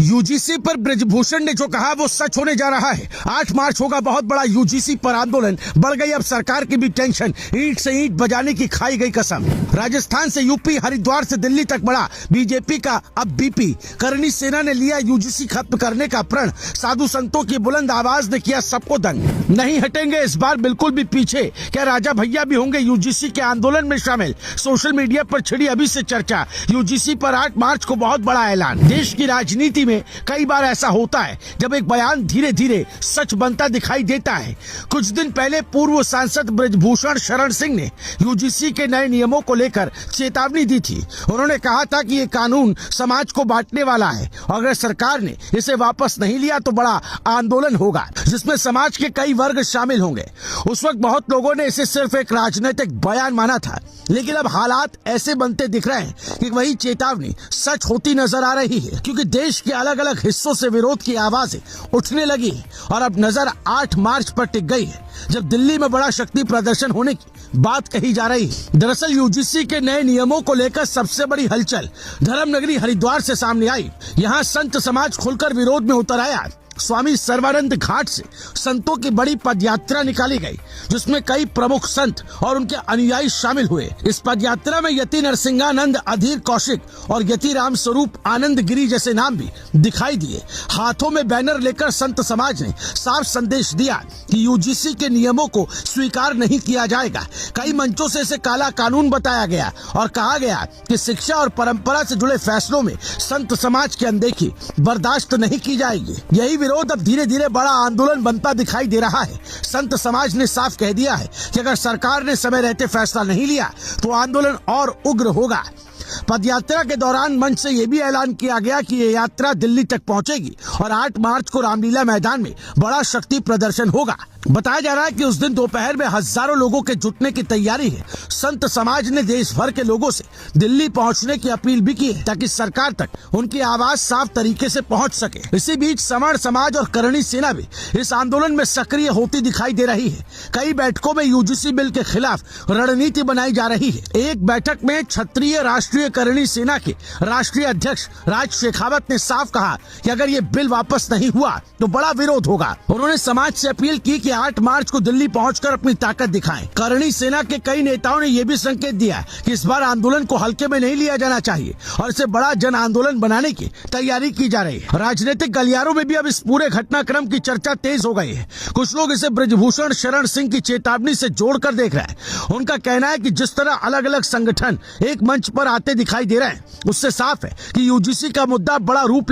UGC पर ब्रजभूषण ने जो कहा वो सच होने जा रहा है। 8 मार्च होगा बहुत बड़ा यूजीसी पर आंदोलन। बढ़ गई अब सरकार की भी टेंशन, ईंट से ईंट बजाने की खाई गई कसम। राजस्थान से यूपी, हरिद्वार से दिल्ली तक बढ़ा बीजेपी का अब बीपी। करणी सेना ने लिया यूजीसी खत्म करने का प्रण। साधु संतों की बुलंद आवाज ने किया सबको दंग। नहीं हटेंगे इस बार बिल्कुल भी पीछे। क्या राजा भैया भी होंगे यूजीसी के आंदोलन में शामिल? सोशल मीडिया पर छिड़ी अभी से चर्चा। यूजीसी पर 8 मार्च को बहुत बड़ा ऐलान। देश की राजनीति में कई बार ऐसा होता है जब एक बयान धीरे धीरे सच बनता दिखाई देता है। कुछ दिन पहले पूर्व सांसद ब्रजभूषण शरण सिंह ने यूजीसी के नए नियमों को लेकर चेतावनी दी थी। उन्होंने कहा था कि ये कानून समाज को बांटने वाला है और अगर सरकार ने इसे वापस नहीं लिया तो बड़ा आंदोलन होगा जिसमें समाज के कई वर्ग शामिल होंगे। उस वक्त बहुत लोगों ने इसे सिर्फ एक राजनीतिक बयान माना था, लेकिन अब हालात ऐसे बनते दिख रहे हैं कि वही चेतावनी सच होती नजर आ रही है, क्योंकि देश के अलग अलग हिस्सों से विरोध की आवाजें उठने लगी और अब नजर 8 मार्च पर टिक गई है जब दिल्ली में बड़ा शक्ति प्रदर्शन होने की बात कही जा रही है। दरअसल यूजीसी के नए नियमों को लेकर सबसे बड़ी हलचल धर्मनगरी हरिद्वार से सामने आई। यहाँ संत समाज खुलकर विरोध में उतर आया। स्वामी सर्वानंद घाट से संतों की बड़ी पदयात्रा निकाली गई जिसमें कई प्रमुख संत और उनके अनुयायी शामिल हुए। इस पदयात्रा में यति नरसिंहानंद, अधीर कौशिक और यति राम स्वरूप आनंद गिरी जैसे नाम भी दिखाई दिए। हाथों में बैनर लेकर संत समाज ने साफ संदेश दिया कि यूजीसी के नियमों को स्वीकार नहीं किया जाएगा। कई मंचों से इसे काला कानून बताया गया और कहा गया कि शिक्षा और परंपरा से जुड़े फैसलों में संत समाज की अनदेखी बर्दाश्त नहीं की जाएगी। यही विरोध अब धीरे धीरे बड़ा आंदोलन बनता दिखाई दे रहा है। संत समाज ने साफ कह दिया है कि अगर सरकार ने समय रहते फैसला नहीं लिया तो आंदोलन और उग्र होगा। पदयात्रा के दौरान मंच से यह भी ऐलान किया गया कि ये यात्रा दिल्ली तक पहुंचेगी और 8 मार्च को रामलीला मैदान में बड़ा शक्ति प्रदर्शन होगा। बताया जा रहा है कि उस दिन दोपहर में हजारों लोगों के जुटने की तैयारी है। संत समाज ने देश भर के लोगों से दिल्ली पहुंचने की अपील भी की है ताकि सरकार तक उनकी आवाज साफ तरीके से पहुंच सके। इसी बीच सवर्ण समाज और करणी सेना भी इस आंदोलन में सक्रिय होती दिखाई दे रही है। कई बैठकों में यूजीसी बिल के खिलाफ रणनीति बनाई जा रही है। एक बैठक में क्षत्रिय राष्ट्रीय करणी सेना के राष्ट्रीय अध्यक्ष राज शेखावत ने साफ कहा कि अगर ये बिल वापस नहीं हुआ तो बड़ा विरोध होगा। उन्होंने समाज से अपील की कि 8 मार्च को दिल्ली पहुंचकर अपनी ताकत दिखाएं। करणी सेना के कई नेताओं ने यह भी संकेत दिया कि इस बार आंदोलन को हल्के में नहीं लिया जाना चाहिए और इसे बड़ा जन आंदोलन बनाने की तैयारी की जा रही है। राजनीतिक गलियारों में भी अब इस पूरे घटनाक्रम की चर्चा तेज हो गई है। कुछ लोग इसे ब्रजभूषण शरण सिंह की चेतावनी से जोड़कर देख रहे हैं। उनका कहना है कि जिस तरह अलग अलग संगठन एक मंच पर आते दिखाई दे रहे हैं उससे साफ है कि यूजीसी का मुद्दा बड़ा रूप